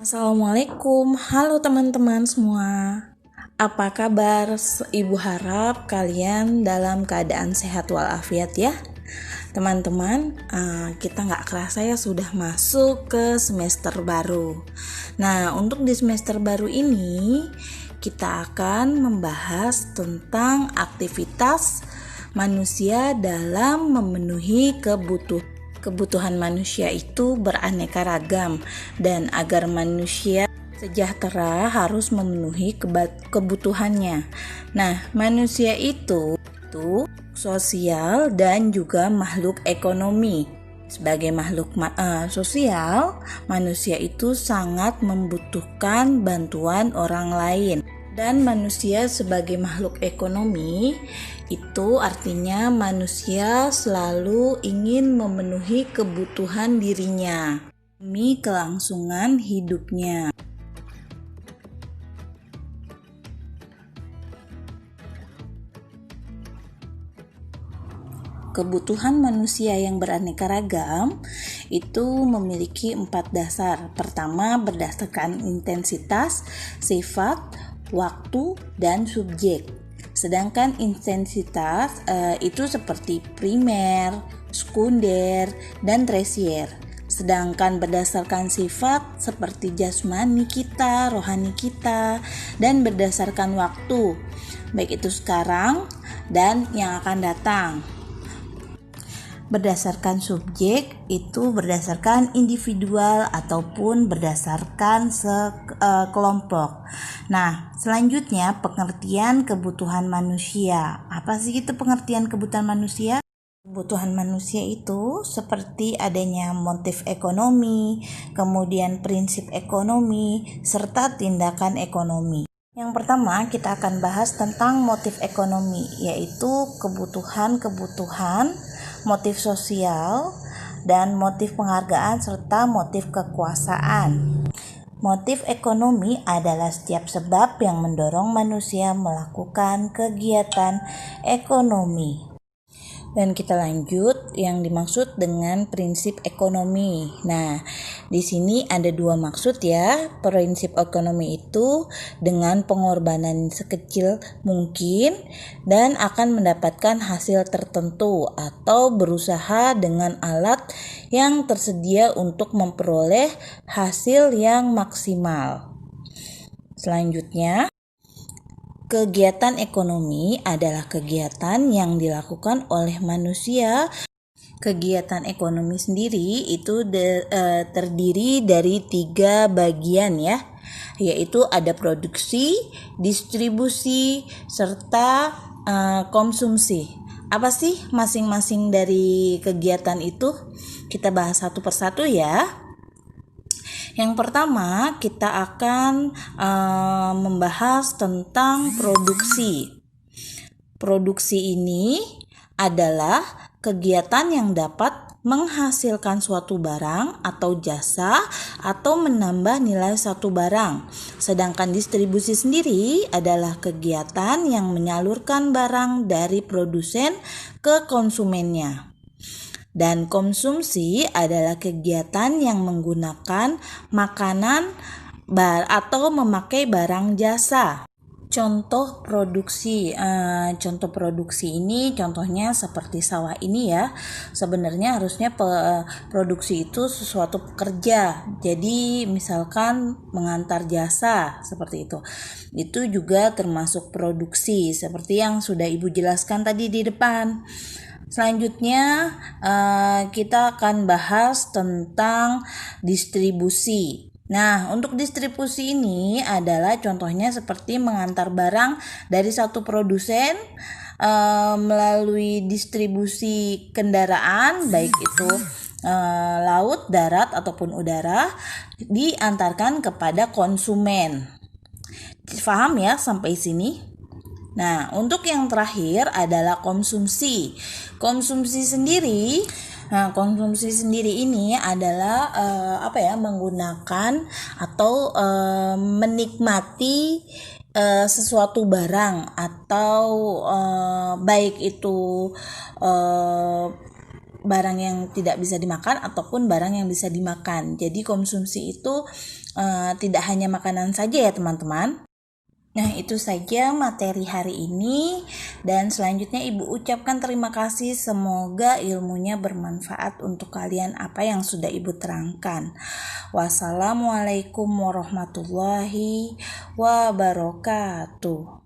Assalamualaikum, halo teman-teman semua. Apa kabar? Ibu harap kalian dalam keadaan sehat walafiat ya. Teman-teman, kita nggak kerasa ya sudah masuk ke semester baru. Nah, untuk di semester baru ini kita akan membahas tentang aktivitas manusia dalam memenuhi kebutuhan manusia itu beraneka ragam, dan agar manusia sejahtera harus memenuhi kebutuhannya. Nah, manusia itu sosial dan juga makhluk ekonomi. Sebagai makhluk sosial, manusia itu sangat membutuhkan bantuan orang lain. Dan manusia sebagai makhluk ekonomi itu artinya manusia selalu ingin memenuhi kebutuhan dirinya demi kelangsungan hidupnya. Kebutuhan manusia yang beraneka ragam itu memiliki 4 dasar. Pertama, berdasarkan intensitas, sifat, waktu, dan subjek. Sedangkan intensitas itu seperti primer, sekunder, dan tersier. Sedangkan berdasarkan sifat seperti jasmani kita, rohani kita, dan berdasarkan waktu, baik itu sekarang dan yang akan datang. Berdasarkan subjek itu berdasarkan individual ataupun berdasarkan kelompok. Nah, selanjutnya pengertian kebutuhan manusia. Apa sih itu pengertian kebutuhan manusia? Kebutuhan manusia itu seperti adanya motif ekonomi, kemudian prinsip ekonomi, serta tindakan ekonomi. Yang pertama, kita akan bahas tentang motif ekonomi, yaitu kebutuhan, motif sosial, dan motif penghargaan serta motif kekuasaan. Motif ekonomi adalah setiap sebab yang mendorong manusia melakukan kegiatan ekonomi. Dan kita lanjut yang dimaksud dengan prinsip ekonomi. Nah, di sini ada 2 maksud ya. Prinsip ekonomi itu dengan pengorbanan sekecil mungkin dan akan mendapatkan hasil tertentu atau berusaha dengan alat yang tersedia untuk memperoleh hasil yang maksimal. Selanjutnya, kegiatan ekonomi adalah kegiatan yang dilakukan oleh manusia. Kegiatan ekonomi sendiri itu terdiri dari 3 bagian ya, yaitu ada produksi, distribusi, serta konsumsi. Apa sih masing-masing dari kegiatan itu? Kita bahas satu persatu ya. Yang pertama, kita akan membahas tentang produksi. Produksi ini adalah kegiatan yang dapat menghasilkan suatu barang atau jasa atau menambah nilai suatu barang. Sedangkan distribusi sendiri adalah kegiatan yang menyalurkan barang dari produsen ke konsumennya. Dan konsumsi adalah kegiatan yang menggunakan makanan atau memakai barang jasa. Contoh produksi ini contohnya seperti sawah ini ya. Sebenarnya harusnya produksi itu sesuatu pekerja. Jadi misalkan mengantar jasa seperti itu. Itu juga termasuk produksi seperti yang sudah Ibu jelaskan tadi di depan. Selanjutnya kita akan bahas tentang distribusi. Nah, untuk distribusi ini adalah contohnya seperti mengantar barang dari satu produsen melalui distribusi kendaraan, baik itu laut, darat, ataupun udara, diantarkan kepada konsumen. Paham ya sampai sini? Nah, untuk yang terakhir adalah konsumsi. Konsumsi sendiri ini adalah menggunakan atau menikmati sesuatu barang atau baik itu barang yang tidak bisa dimakan ataupun barang yang bisa dimakan. Jadi konsumsi itu tidak hanya makanan saja ya teman-teman. Nah, itu saja materi hari ini, dan selanjutnya Ibu ucapkan terima kasih. Semoga ilmunya bermanfaat untuk kalian apa yang sudah Ibu terangkan. Wassalamualaikum warahmatullahi wabarakatuh.